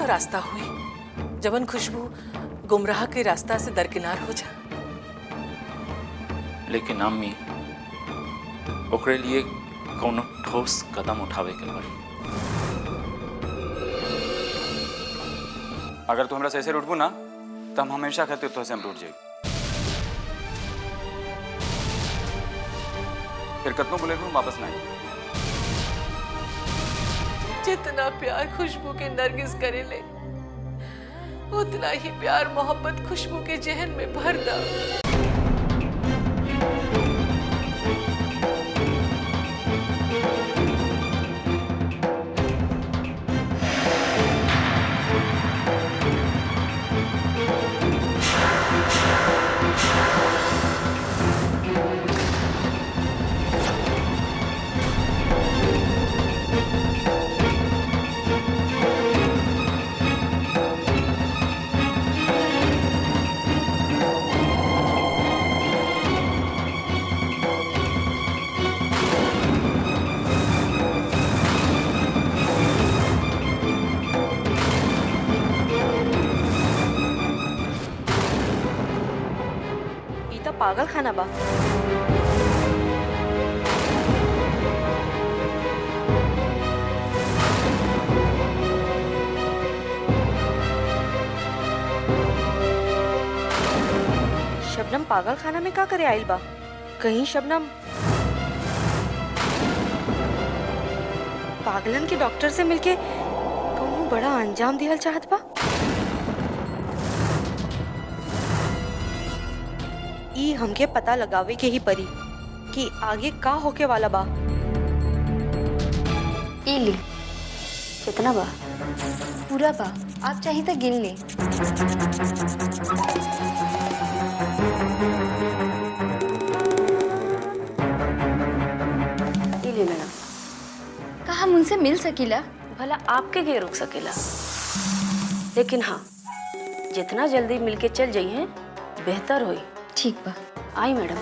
रास्ता हुई जबन खुशबू गुमराह के रास्ता से दरकिनार हो जा। लेकिन अम्मी ओकरे लिए कोनो ठोस कदम उठावे के पड़ी। अगर तू हमरा से ऐसे रूठबू ना तो हम हमेशा कहते तो से हम रूठ जाए। फिर कतनो बोले हम वापस ना आए। जितना प्यार खुशबू के नरगिस करे ले उतना ही प्यार मोहब्बत खुशबू के जहन में भर दा। पागल खाना बा। शबनम पागल खाना में का करे आइल बा? कहीं शबनम पागलन के डॉक्टर से मिलके कौनो बड़ा अंजाम दिहल चाहत बा। ई हमके पता लगावे के ही परी कि आगे का होके वाला बा। इली कितना बा? पूरा बा, आप चाहिए तो गिन ले। इली मैडम, का हम उनसे मिल सकीला? भला आपके के रुक सकेला, लेकिन हाँ जितना जल्दी मिलके चल जाइए बेहतर होई। ठीक बा, आई मैडम।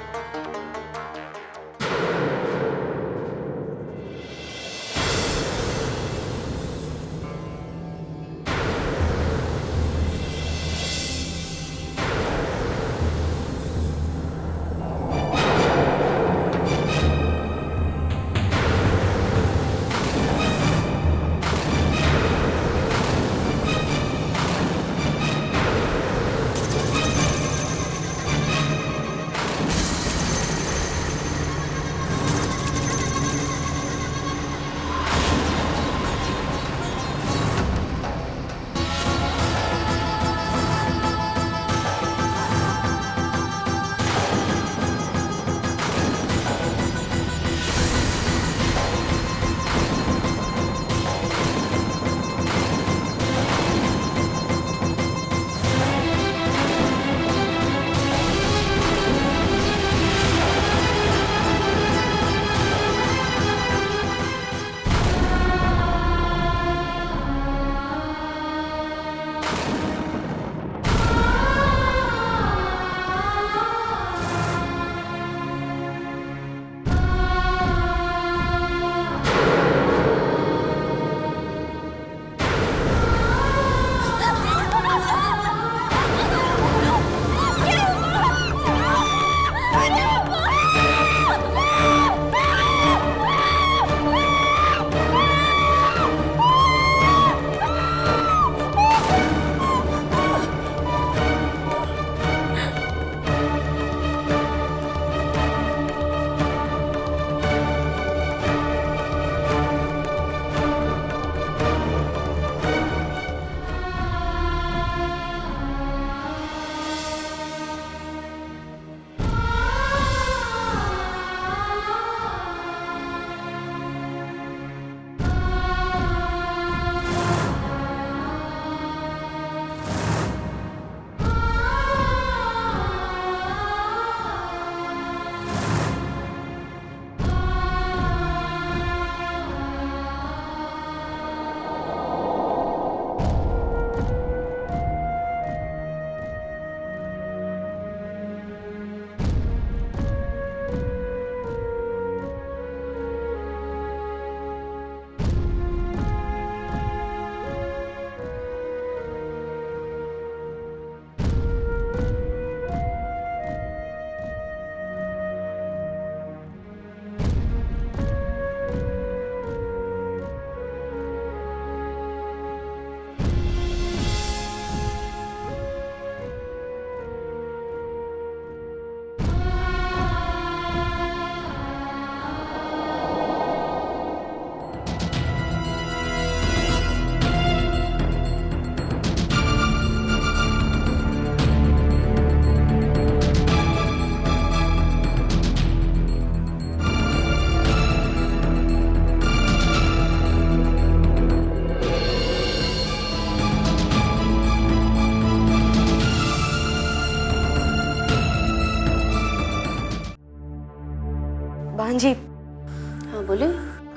बहन जी, हाँ बोले,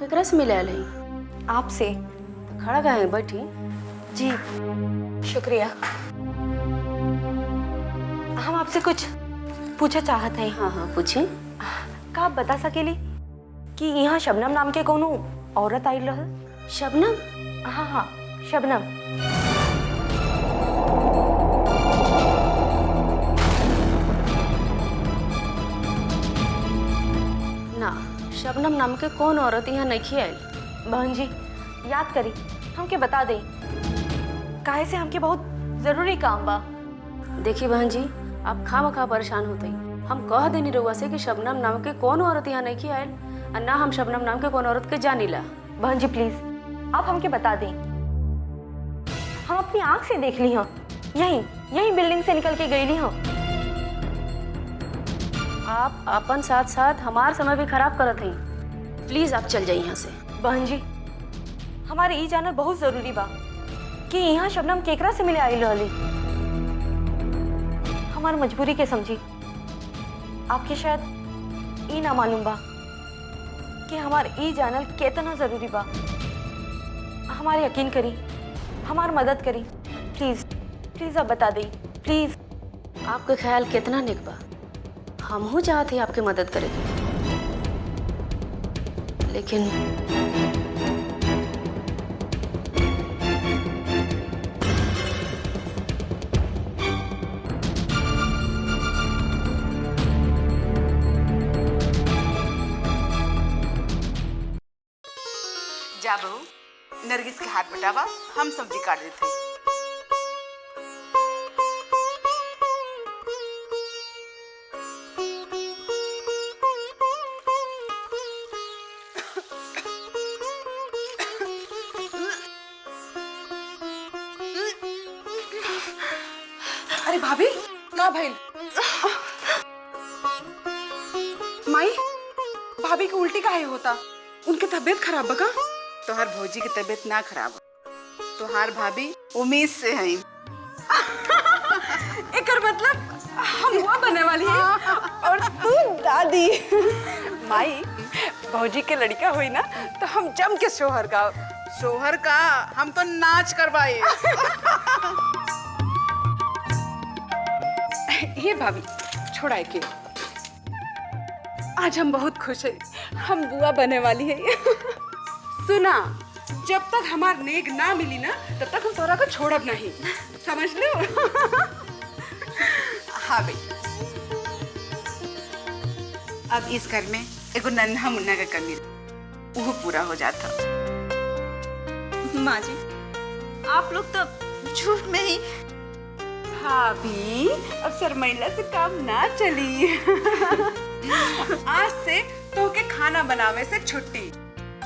केकरा से मिले आले हैं? आपसे। तो खड़ा काहे हैं? बैठी। जी शुक्रिया। हम आपसे कुछ पूछा चाहते हैं। हाँ हाँ पूछे। का आप बता सकेली कि यहाँ शबनम नाम के कोनो औरत आई रहल? शबनम? हाँ हाँ शबनम। ना, शबनम नाम के कौन औरत यहाँ नहीं आयल। बहन जी याद करी, हमके बता दें, काहे से हमके बहुत जरूरी काम बा। देखिए बहन जी, आप खामखा परेशान होते हैं। हम कह देनी रउआ से कि शबनम नाम के कौन औरत यहाँ नहीं आयल, और ना हम शबनम नाम के कौन औरत के जानीला। बहन जी प्लीज आप हमके बता दें, हम अपनी आंख से देख ली हाँ, यही बिल्डिंग से निकल के गई ली हाँ। आप अपन साथ साथ हमार समय भी खराब करत हैं। प्लीज आप चल जाइए यहाँ से। बहन जी हमारे ई जानल बहुत जरूरी बा कि यहाँ शबनम केकरा से मिले आई रहली। हमार मजबूरी के समझी। आपके शायद ई ना मालूम बा कि हमार ई जानल कितना जरूरी बा। हमारे यकीन करी, हमार मदद करी, प्लीज प्लीज आप बता दें प्लीज। आपका ख्याल कितना नेक बा, हमहू चाहते हैं आपकी मदद करेंगे, लेकिन जा बहू, नरगिस के हाथ बटावा, हम सब्जी काट देते हैं। अरे भाभी का भइल? माई, भाभी की उल्टी काहे होता? उनके तबीयत खराब बा का? तोहार भौजी की तबीयत ना खराब हो, तोहार भाभी उम्मीद से हैं। एकर मतलब हम हुआ बने वाली है और तू दादी। माई, भौजी के लड़का हुई ना तो हम जम के शोहर का। शोहर का हम तो नाच करवाए। हे भाभी, छोड़ाए के। आज हम बहुत खुश हैं, हम बुआ बने वाली है। सुना, जब तक हमार नेग ना मिली ना तब तक हम तोरा को छोड़ब नहीं, समझ लो। हाँ भाई, अब इस घर में एगो नन्हा मुन्ना का कमी, वो पूरा हो जाता। माँ जी आप लोग तो झूठ में ही। भाभी, अब शर्मिला से काम ना चली। आज से तो के खाना बनावे से छुट्टी।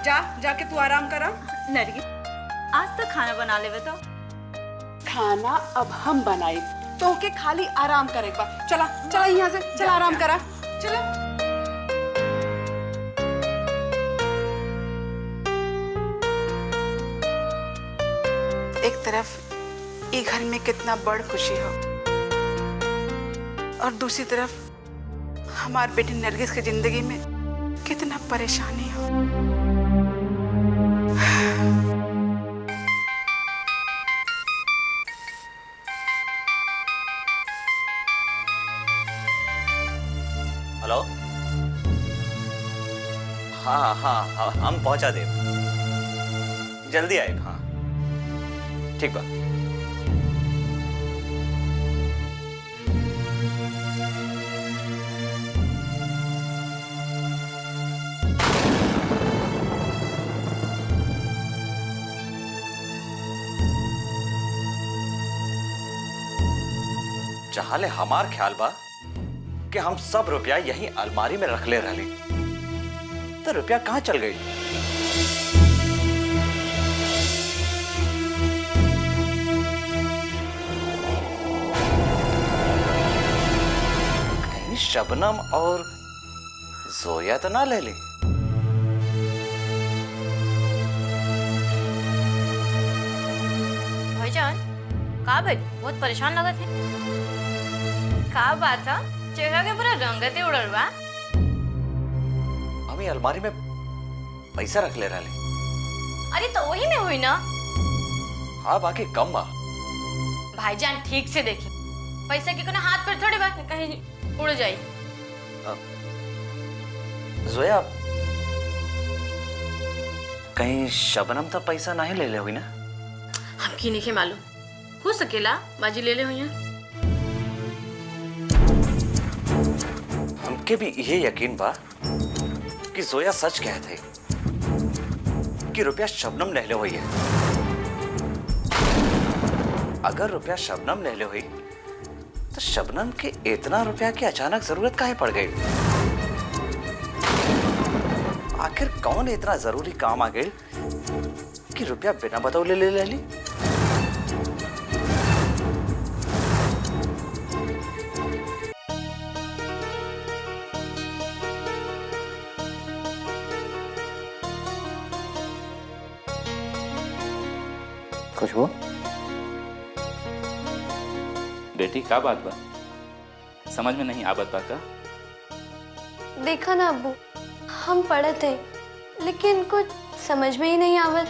जाके तू आराम करा। नरगिस आज तक खाना बना लेवे तो। खाना अब हम बनाए, तो के खाली आराम करे बा। चला चला यहाँ से, चला आराम करा, चला। एक तरफ ये घर में कितना बड़ खुशी हो, और दूसरी तरफ हमार बेटी नरगिस की जिंदगी में कितना परेशानी हो। हेलो, हाँ हाँ हाँ हम पहुंचा दे, जल्दी आए। हाँ ठीक बा। जहाँ ले हमार ख्याल बा कि हम सब रुपया यही अलमारी में रख ले रहे, तो रुपया कहाँ चल गई? कहीं शबनम और जोया तो ना ले ली? भाईजान का भाई बहुत परेशान लगत है। का बात है, चेहरा के पूरा रंगते उड़ल बा। हम ही अलमारी में पैसा रख ले रहे। अरे तो वही में हुई ना। हाँ बाकी कम बा। भाईजान ठीक से देखी, पैसा के कोना हाथ पर थोड़ी बात कहीं उड़ जाई। जोया, कहीं शबनम तो पैसा नहीं ले ले हुई ना? हमकी नहीं मालूम, हो सकेला बाजी ले ले हुई हैं। हमके भी ये यकीन बा कि जोया सच कहते कि रुपया शबनम ले ले हुई है। अगर रुपया शबनम ले ले हुई तो शबनम के इतना रुपया की अचानक जरूरत काहे पड़ गई? आखिर कौन इतना जरूरी काम आ गई कि रुपया बिना बतौले ले ली? खुशबू, बेटी का बात बा? समझ में नहीं आवत बा का? देखा ना अब्बू, हम पढ़े थे लेकिन कुछ समझ में ही नहीं आवत।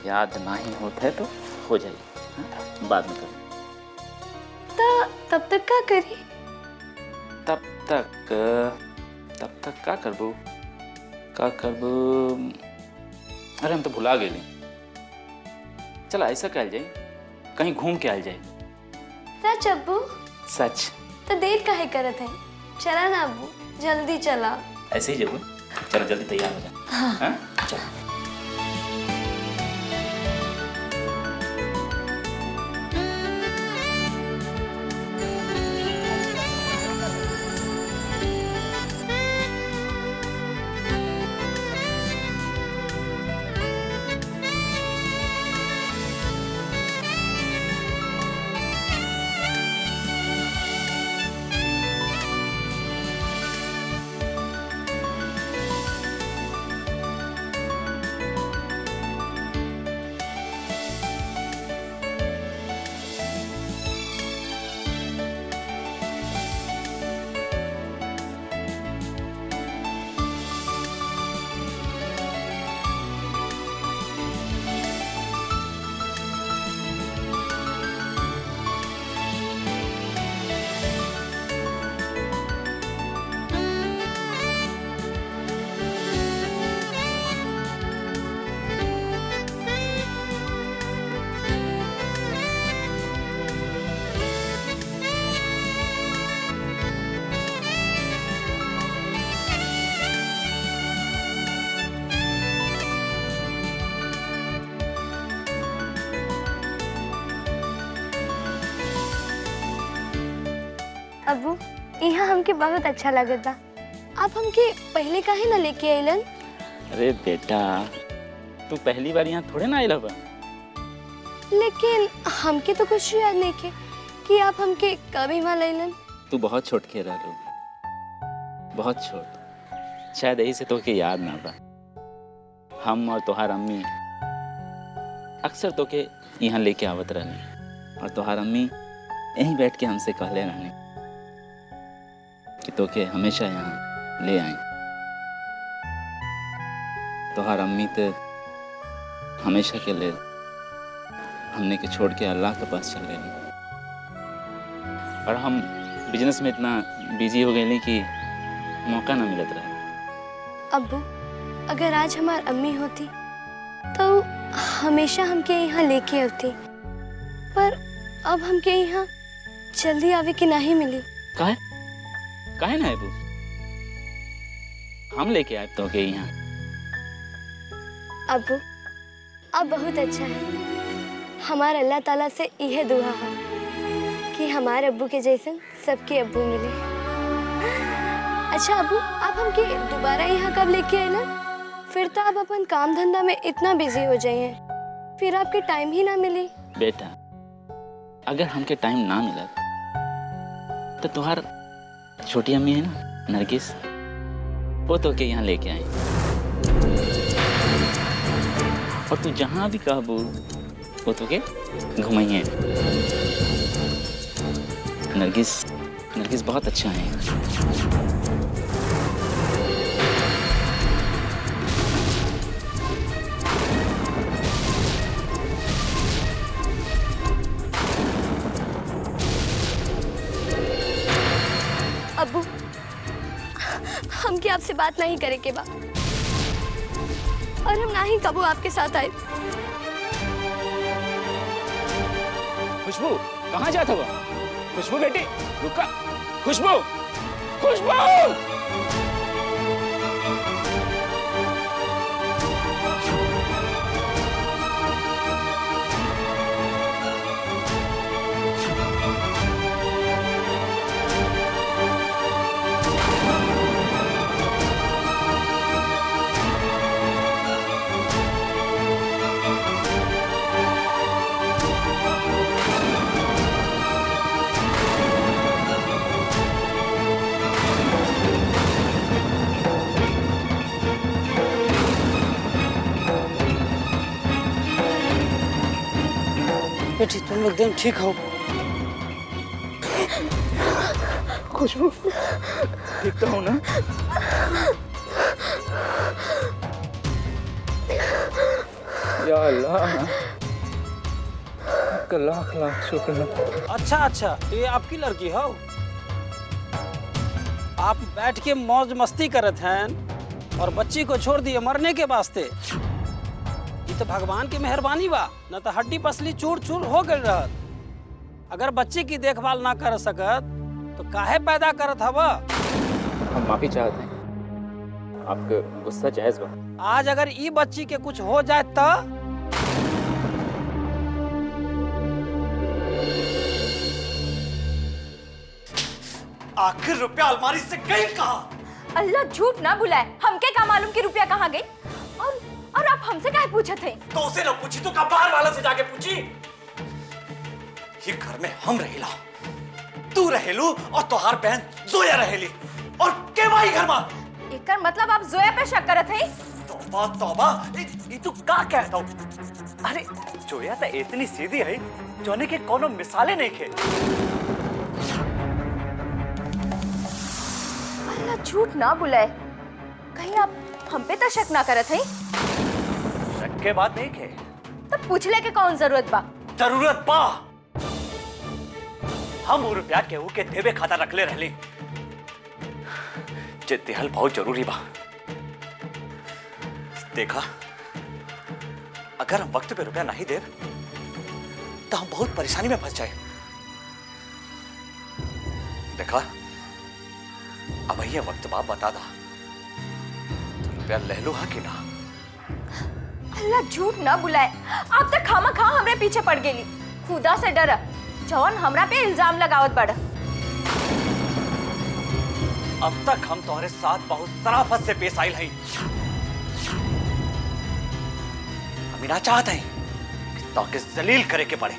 याद नहीं होता है तो हो जाएगी, हाँ? बाद में कर। तब तक क्या करी? तब तक का करबू? अरे हम तो भुला गए। चला ऐसा कहल जाए, कहीं घूम के आल जाए। सच अब्बू? सच। तो देर काहे करत है? चला ना अब्बू, जल्दी चला। ऐसे ही जब चलो जल्दी तैयार हो जा। हाँ? चलो। अब्बू, यहाँ हमके बहुत अच्छा लगता। आप हमके पहले काहे ना लेके आइलन? अरे बेटा, तू पहली बार यहाँ थोड़े ना आइला बा। लेकिन हमके तो कुछ याद नहीं के कि आप हमके कब यहाँ लाइलन। तू बहुत छोट के रह, बहुत छोट, शायद यही से तो के याद ना बा। हम और तोहार अम्मी अक्सर तो के यहाँ लेके आवत रहनी, और तोहार अम्मी यहीं बैठ के हमसे कहले रहनी कि तो के हमेशा यहाँ ले आए। तोहार अम्मी तो हमेशा के लिए हमने के छोड़ के अल्लाह के पास चल गए, और हम बिजनेस में इतना बिजी हो गए कि मौका ना मिलत रहा। अब्बू, अगर आज हमार अम्मी होती तो हमेशा हमके यहाँ लेके आती, पर अब हमके यहाँ जल्दी आवे की नहीं मिली। काहे ना अबू, हम लेके आए तो के यहाँ। अब्बू, अब बहुत अच्छा है। हमारे अल्लाह ताला से यह दुआ है कि हमारे अब्बू के जैसे सबके अब्बू मिले। अच्छा अब्बू, आप हमके दोबारा यहाँ कब लेके आए ना? फिर तो आप अपन काम धंधा में इतना बिजी हो जाइए, फिर आपके टाइम ही ना मिले। बेटा, अगर हमके टाइम ना मिला तो तुहार छोटी अम्मी है ना नरगिस, वो तो के यहाँ लेके आई, और तू जहाँ भी कहबू वो तो के घुमाइए। नरगिस बहुत अच्छा है। अब्बू हमके आपसे बात नहीं करे के बा और हम ना ही कबू आपके साथ आए। खुशबू कहाँ जाता हुआ? खुशबू बेटी रुका। खुशबू खुशबू बेटी तुम एकदम ठीक हो? खुशबू ठीक तो हो ना? या अल्लाह आपका लाख लाख शुक्र। अच्छा अच्छा ये आपकी लड़की हो? आप बैठ के मौज मस्ती करत हैं और बच्ची को छोड़ दिए मरने के वास्ते। ये तो भगवान की मेहरबानी बा, न तो हड्डी पसली चूर चूर हो गई रहत। अगर बच्ची की देखभाल ना कर सकत तो काहे पैदा करत हवा? हम माफी चाहते हैं, आपका गुस्सा जायज बा। आज अगर ई बच्ची के कुछ हो जाए तो आखिर रुपया अलमारी से गई कहाँ? अल्लाह झूठ ना बुलाए, हमके का मालूम कि रुपया कहाँ गई? और आप हमसे काहे पूछे थे? तो उसे न पूछी तो बाहर वाला से जाके पूछी। ये घर में हम रहेला, तू रहेलू और तोहार बहन जोया रहेली और के भाई घर में। एकर मतलब आप जोया पे शक करत हैं? तौबा तौबा, ये तू का कहता हूँ? अरे जोया तो इतनी सीधी है जोने के कोनो मिसाले नहीं खे। अल्लाह झूठ ना बुलाए, कहीं आप हम पे तो शक ना करत हैं? शक के बात नहीं खे तब पूछले के कौन जरूरत बा? जरूरत बा। हम वो रुपया केहू के देवे खाता रखले रहली, जे देहल बहुत जरूरी बा। देखा, अगर हम वक्त पे रुपया नहीं दे तो हम बहुत परेशानी में फंस जाए। देखा, अब ये वक्त बा, बता दा तो रुपया ले लो हा कि ना? अल्लाह झूठ ना बुलाए, आप तक खामा खा हमरे पीछे पड़ गेली। खुदा से डरा जौन हमरा पे इल्जाम लगावत बड़ा। अब तक हम तुम्हारे साथ बहुत शराफत से पेश आयल हैं। हम ना चाहते हैं कि तो जलील करे के पड़े।